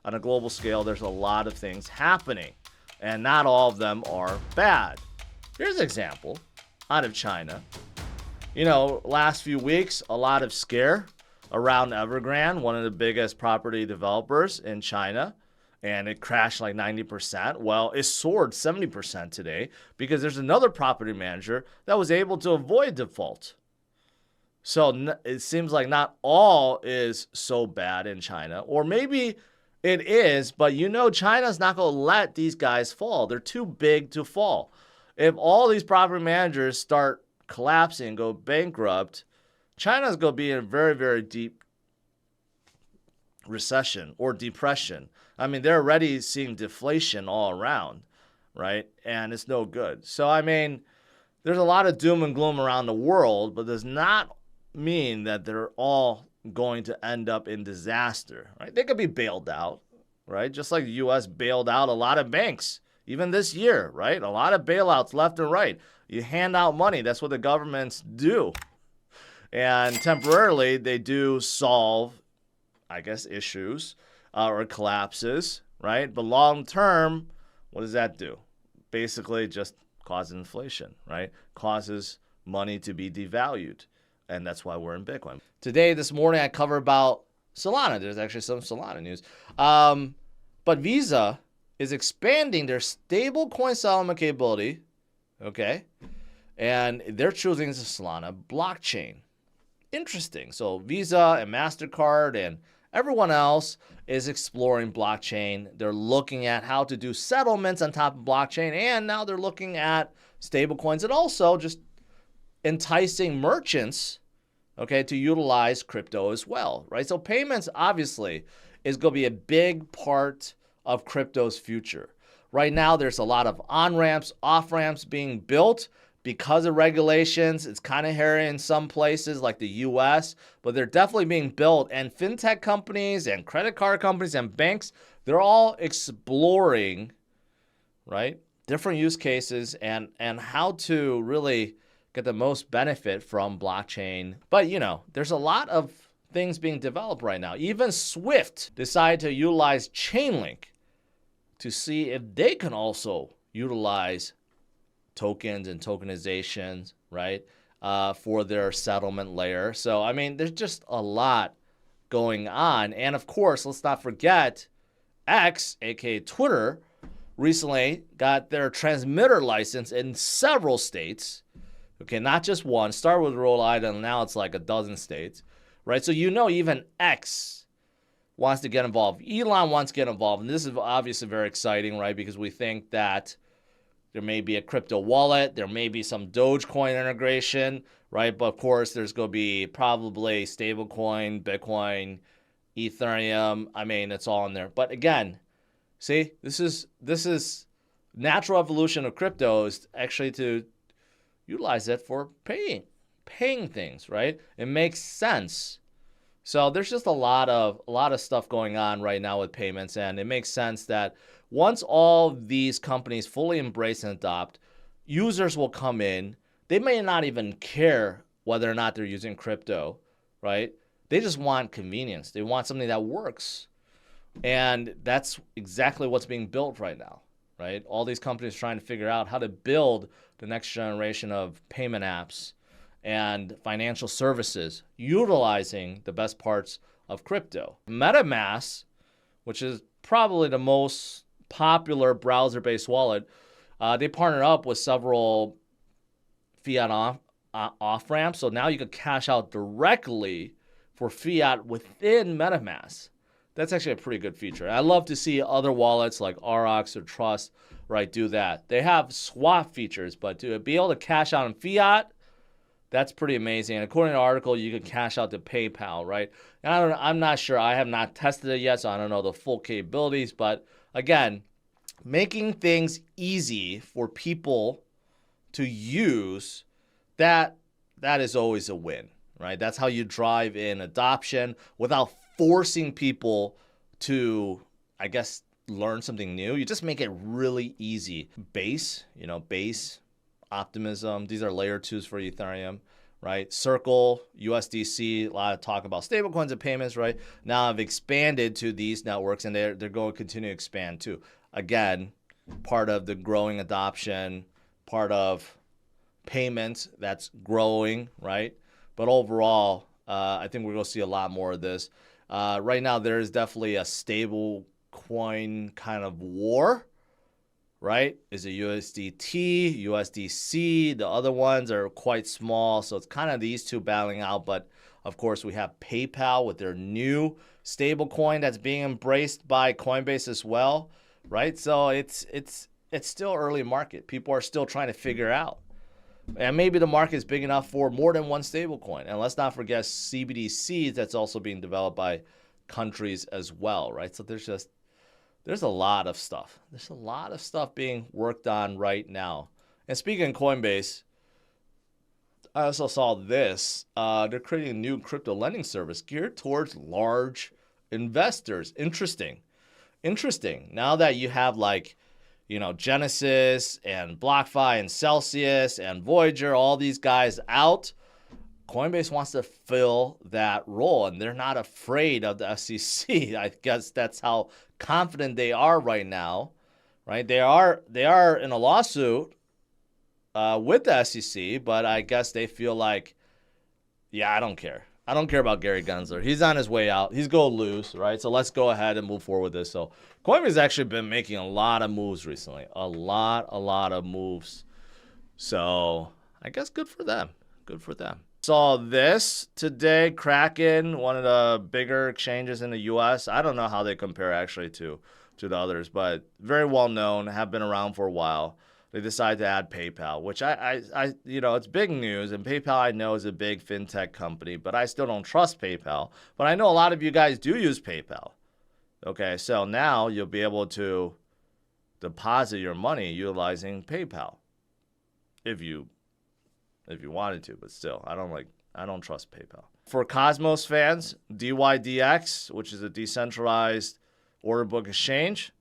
on a global scale, there's a lot of things happening, and not all of them are bad. Here's an example out of China. Last few weeks, a lot of scare around Evergrande, one of the biggest property developers in China, and it crashed like 90%. Well, it soared 70% today because there's another property manager that was able to avoid default. So it seems like not all is so bad in China, or maybe it is, but China's not going to let these guys fall. They're too big to fall. If all these property managers start collapsing, go bankrupt, China's going to be in a very, very deep recession or depression. I mean, they're already seeing deflation all around, right? And it's no good. So, there's a lot of doom and gloom around the world, but does not mean that they're all going to end up in disaster, right? They could be bailed out, right? Just like the U.S. bailed out a lot of banks, even this year, right? A lot of bailouts left and right. You hand out money. That's what the governments do. And temporarily, they do solve, issues or collapses, right? But long term, what does that do? Basically, just causes inflation, right? Causes money to be devalued. And that's why we're in Bitcoin. Today, this morning, I covered about Solana. There's actually some Solana news. But Visa is expanding their stablecoin settlement capability, okay? And they're choosing the Solana blockchain. Interesting. So Visa and MasterCard and everyone else is exploring blockchain. They're looking at how to do settlements on top of blockchain, and now they're looking at stablecoins and also just enticing merchants, okay, to utilize crypto as well, right? So payments obviously is going to be a big part of crypto's future. Right now, there's a lot of on-ramps, off-ramps being built because of regulations. It's kind of hairy in some places like the US, but they're definitely being built. And fintech companies and credit card companies and banks, they're all exploring, right, different use cases and how to really get the most benefit from blockchain. But, there's a lot of things being developed right now. Even Swift decided to utilize Chainlink to see if they can also utilize tokens and tokenizations, right, for their settlement layer. So, there's just a lot going on. And of course, let's not forget X, aka Twitter, recently got their transmitter license in several states. Okay, not just one. Started with Rhode Island, now it's like a dozen states, right? So even X wants to get involved. Elon wants to get involved, and this is obviously very exciting, right? Because we think that there may be a crypto wallet, there may be some Dogecoin integration, right? But of course, there's going to be probably stablecoin, Bitcoin, Ethereum. It's all in there. But again, see, this is natural evolution of crypto is actually to utilize it for paying things, right? It makes sense. So there's just a lot of stuff going on right now with payments, and it makes sense that once all these companies fully embrace and adopt, users will come in. They may not even care whether or not they're using crypto, right? They just want convenience. They want something that works. And that's exactly what's being built right now, right? All these companies trying to figure out how to build the next generation of payment apps and financial services utilizing the best parts of crypto. Metamask, which is probably the most popular browser-based wallet, they partnered up with several fiat off-ramps. So now you can cash out directly for fiat within Metamask. That's actually a pretty good feature. I love to see other wallets like RX or Trust, right, do that. They have swap features, but to be able to cash out in fiat, that's pretty amazing. And according to the article, you can cash out to PayPal, right? And I'm not sure. I have not tested it yet, so I don't know the full capabilities. But again, making things easy for people to use, that is always a win, right? That's how you drive in adoption without forcing people to, learn something new. You just make it really easy. Base, Optimism, these are layer 2s for Ethereum, right? Circle, USDC, a lot of talk about stablecoins and payments, right? Now I've expanded to these networks, and they're going to continue to expand too. Again, part of the growing adoption, part of payments that's growing, right? But overall, I think we're going to see a lot more of this. Right now, there is definitely a stable coin kind of war, right? Is it USDT, USDC? The other ones are quite small, so it's kind of these two battling out. But of course, we have PayPal with their new stable coin that's being embraced by Coinbase as well, right? So it's still early market. People are still trying to figure out. And maybe the market is big enough for more than one stable coin. And let's not forget CBDCs that's also being developed by countries as well, right? So there's a lot of stuff. There's a lot of stuff being worked on right now. And speaking of Coinbase, I also saw this. They're creating a new crypto lending service geared towards large investors. Interesting. Now that you have like, Genesis and BlockFi and Celsius and Voyager, all these guys out, Coinbase wants to fill that role, and they're not afraid of the SEC. I guess that's how confident they are right now, right? They are in a lawsuit with the SEC, but I guess they feel like, yeah, I don't care. I don't care about Gary Gensler. He's on his way out. He's going to lose, right? So let's go ahead and move forward with this. So Coinbase has actually been making a lot of moves recently. A lot of moves. So I guess good for them. Saw this today. Kraken, one of the bigger exchanges in the U.S. I don't know how they compare actually to the others, but very well known, have been around for a while. They decided to add PayPal, which I it's big news. And PayPal I know is a big fintech company, but I still don't trust PayPal. But I know a lot of you guys do use PayPal. Okay, so now you'll be able to deposit your money utilizing PayPal, if you wanted to. But still, I don't trust PayPal. For Cosmos fans, DYdX, which is a decentralized order book exchange,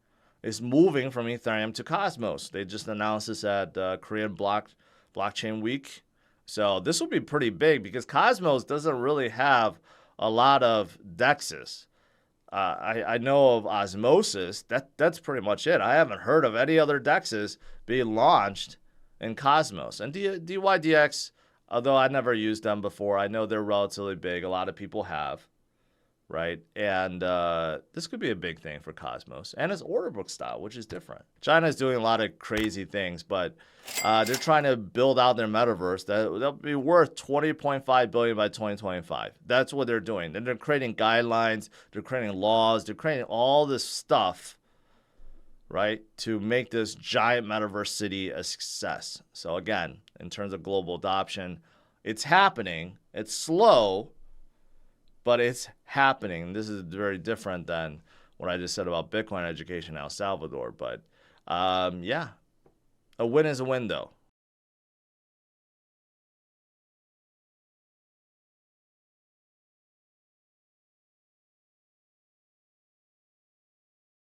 is moving from Ethereum to Cosmos. They just announced this at Korean Blockchain Week. So this will be pretty big because Cosmos doesn't really have a lot of DEXs. I know of Osmosis. That's pretty much it. I haven't heard of any other DEXs being launched in Cosmos. And DYdX, although I never used them before, I know they're relatively big. A lot of people have. Right? And this could be a big thing for Cosmos. And it's order book style, which is different. China's doing a lot of crazy things, but they're trying to build out their metaverse. They'll be worth $20.5 billion by 2025. That's what they're doing. And they're creating guidelines, they're creating laws, they're creating all this stuff, right, to make this giant metaverse city a success. So again, in terms of global adoption, it's happening. It's slow, but it's happening. This is very different than what I just said about Bitcoin education in El Salvador. But yeah, a win is a win, though.